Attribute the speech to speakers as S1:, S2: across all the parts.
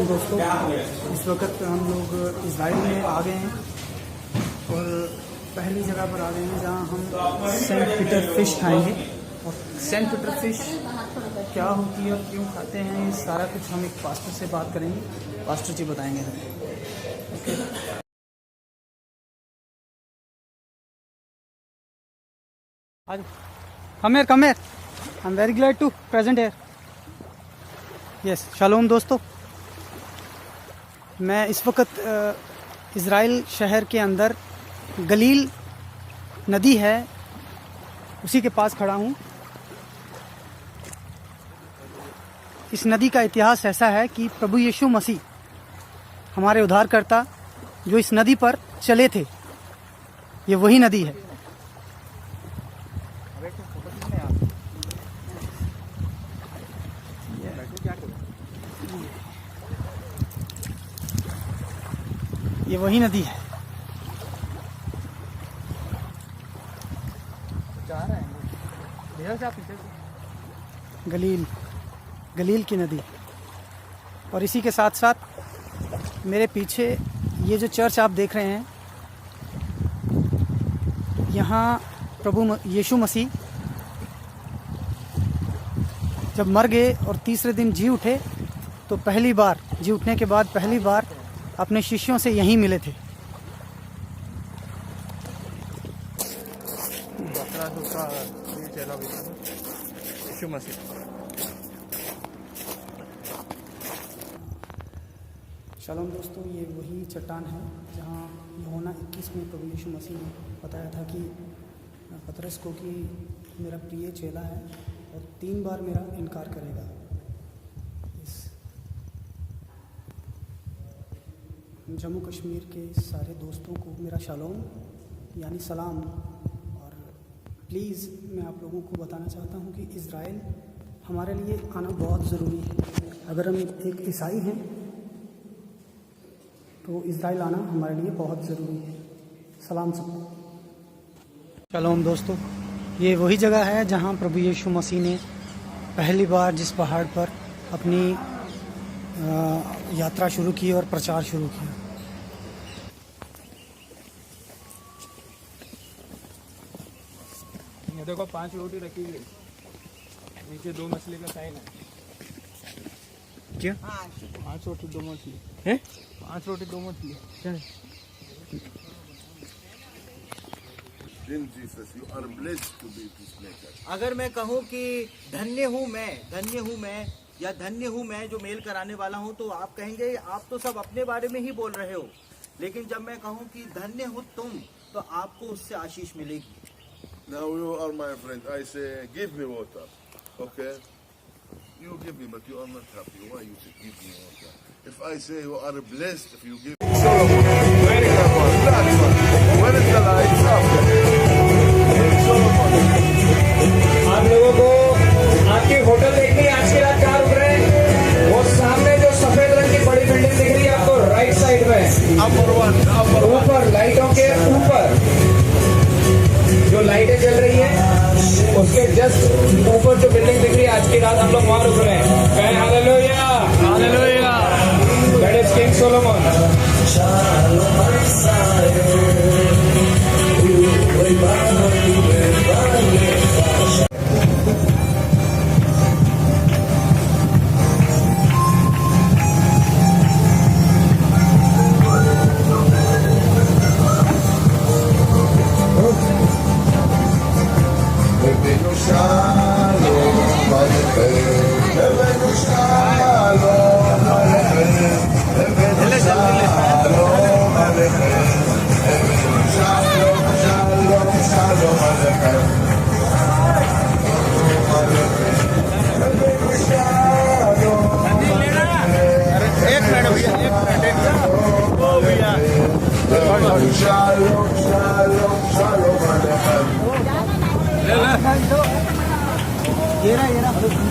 S1: दोस्तों, इस वक्त हम लोग इजराइल में आ गए हैं और पहली जगह पर आ गए हैं जहां हम सेंट पीटर फिश खाएंगे। और सेंट पीटर फिश क्या होती है और क्यों खाते हैं, ये सारा कुछ हम एक पास्टर से बात करेंगे। पास्टर जी बताएंगे हमें। Okay, come here. I'm very glad to present here. Yes, shalom दोस्तों, मैं इस वक्त इज़राइल शहर के अंदर गलील नदी है उसी के पास खड़ा हूँ। इस नदी का इतिहास ऐसा है कि प्रभु यीशु मसीह हमारे उद्धारकर्ता जो इस नदी पर चले थे, ये वही नदी है। ये वही नदी है। गलील की नदी। और इसी के साथ साथ मेरे पीछे ये जो चर्च आप देख रहे हैं, यहाँ प्रभु यीशु मसीह जब मर गए और तीसरे दिन जी उठे, तो जी उठने के बाद पहली बार अपने शिष्यों से यहीं मिले थे। यीशु मसीह। शालोम दोस्तों, ये वही चट्टान है जहाँ यूहन्ना 21 में प्रभु यीशु मसीह ने बताया था कि पतरस को कि मेरा प्रिय चेला है और 3 बार मेरा इनकार करेगा। जम्मू कश्मीर के सारे दोस्तों को मेरा शालोम यानी सलाम। और प्लीज़ मैं आप लोगों को बताना चाहता हूँ कि इज़राइल हमारे लिए आना बहुत ज़रूरी है। अगर हम एक ईसाई हैं तो इज़राइल आना हमारे लिए बहुत ज़रूरी है। सलाम सबको। शालोम दोस्तों, ये वही जगह है जहाँ प्रभु यीशु मसीह ने पहली बार जिस पहाड़ पर अपनी यात्रा शुरू की और प्रचार शुरू किया।
S2: ये देखो 5 रोटी रखी गई, नीचे 2 मछली का साइन है।
S1: क्या
S2: 5 रोटी 2 मछली
S1: है?
S2: 5 रोटी 2 मछली
S1: क्या है?
S3: अगर मैं कहूँ कि धन्य हूँ मैं या धन्य हूँ मैं जो मेल कराने वाला हूँ, तो आप कहेंगे आप तो सब अपने बारे में ही बोल रहे हो। लेकिन जब मैं कहूँ कि धन्य हो तुम, तो आपको उससे आशीष मिलेगी।
S4: Now you are my friend. I say, give me water. Okay? You give me, but you are not happy. Why you say, give me water? If I say you are blessed, if you give me... When is the lights up?
S2: आप लोगों को आपकी hotel देखनी है। आज की रात कहाँ रुक रहे हैं? वो सामने जो सफेद रंग की बड़ी बिल्डिंग दिख रही है आपको राइट साइड में, ऊपर लाइटों के ऊपर जो लाइटें जल रही है उसके जस्ट ऊपर जो बिल्डिंग दिख रही है, आज की रात हम लोग वहाँ रुक रहे हैं। कहें hallelujah, hallelujah. That is king Solomon.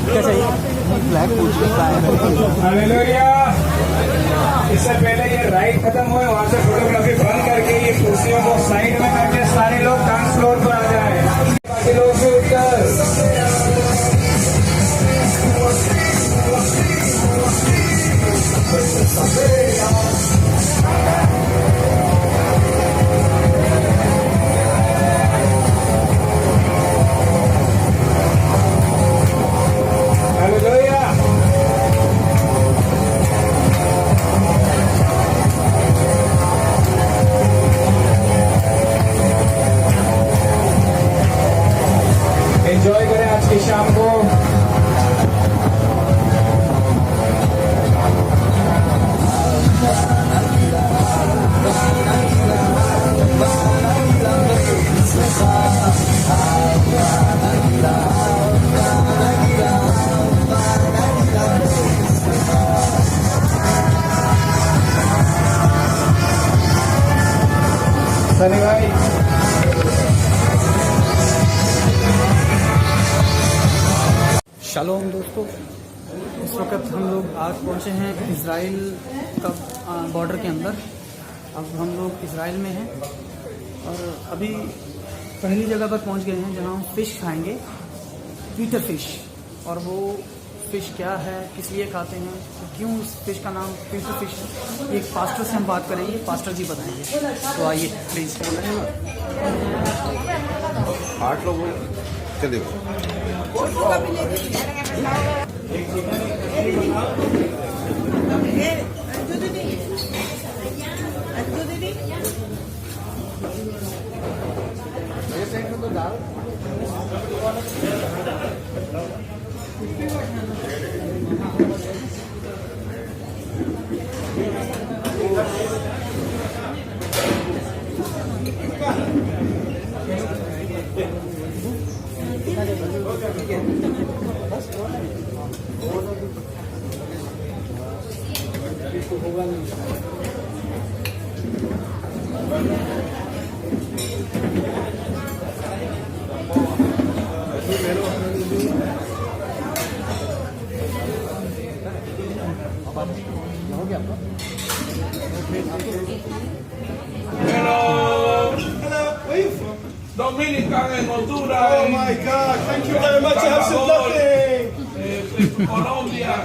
S1: क्या चाहिए? Black
S2: hallelujah. इससे पहले ये राइड खत्म हुए, वहाँ से फोटोग्राफी बंद करके ये कुर्सियों को साइड में करके सारे लोग डांस फ्लोर पर आ जाए। बाकी लोग से उठकर
S1: शालोम दोस्तों, इस वक्त हम लोग आज पहुंचे हैं इज़राइल का बॉर्डर के अंदर। अब हम लोग इज़राइल में हैं और अभी पहली जगह पर पहुंच गए हैं जहां हम फ़िश खाएंगे, पीटर फ़िश। और वो फ़िश क्या है, किस लिए खाते हैं, तो क्यों इस फ़िश का नाम पीटर फ़िश है, एक पास्टर से हम बात करेंगे, पास्टर जी बताएंगे। तो आइए प्लीज़।
S5: 8 लोग चलिए।
S6: Dominican en Honduras.
S7: Oh my God, thank you very much. I have some nothing.
S6: Colombia.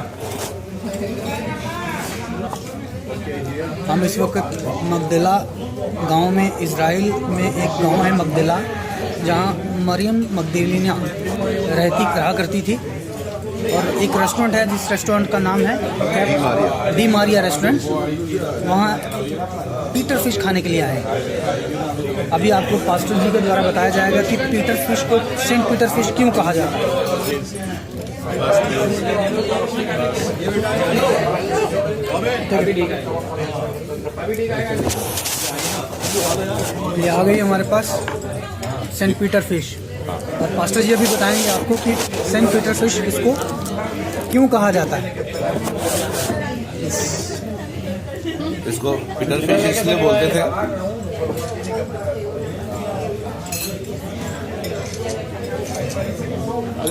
S1: हम इस वक्त मगदला गांव में, इज़राइल में एक गांव है मगदला, जहां मरियम मगदलीना रहती रहा करती थी। और एक रेस्टोरेंट है जिस रेस्टोरेंट का नाम है डी मारिया रेस्टोरेंट। वहाँ पीटर फ़िश खाने के लिए आए। अभी आपको पास्टर जी के द्वारा बताया जाएगा कि पीटर फ़िश को सेंट पीटर फ़िश क्यों कहा जाता है। ये आ गई हमारे पास सेंट पीटर फ़िश, और पास्टर जी अभी बताएंगे आपको कि सेंट पीटर फ़िश इसको क्यों कहा जाता है।
S5: इसको पीटर फिश इसलिए बोलते थे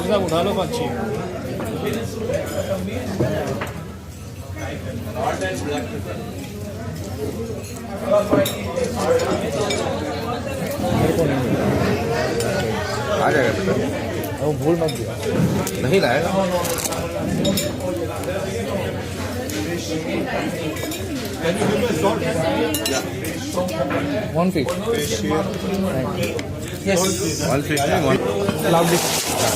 S7: उठा लो अच्छी।
S5: आ जाएगा बेटा,
S7: वो भूल मत दिया।
S5: नहीं लाएगा।
S7: One fish.
S1: यस,
S5: 1 फिश नहीं, 1।
S1: लाउडली।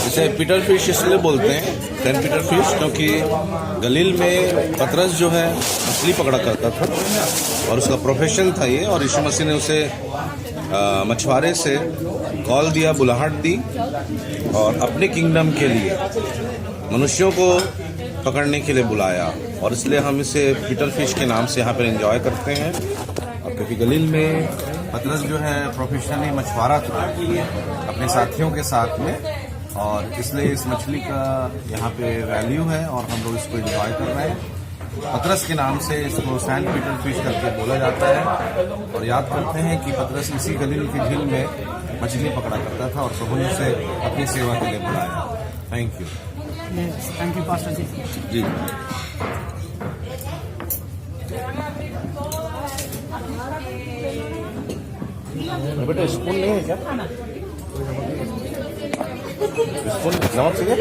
S5: इसे पीटर फिश इसलिए बोलते हैं, सेंट पीटर फिश, क्योंकि गलील में पतरस जो है मछली पकड़ा करता था और उसका प्रोफेशन था ये। और यीशु मसीह ने उसे मछुआरे से कॉल दिया, बुलाहट दी, और अपने किंगडम के लिए मनुष्यों को पकड़ने के लिए बुलाया। और इसलिए हम इसे पीटर फिश के नाम से यहाँ पर एंजॉय करते हैं। और क्योंकि गलील में पतरस जो है प्रोफेशनली मछुआरा था अपने साथियों के साथ में, और इसलिए इस मछली का यहाँ पे वैल्यू है और हम लोग इसको एंजॉय कर रहे हैं। पतरस के नाम से इसको सेंट पीटर फिश करके बोला जाता है। और याद करते हैं कि पतरस इसी गलील की झील में मछली पकड़ा करता था और प्रभु ने उसे अपनी सेवा के लिए बुलाया। Thank you.
S1: Thank you pastor ji.
S5: जी
S7: बेटा स्पून नहीं है क्या?
S5: स्पून नमक चाहिए?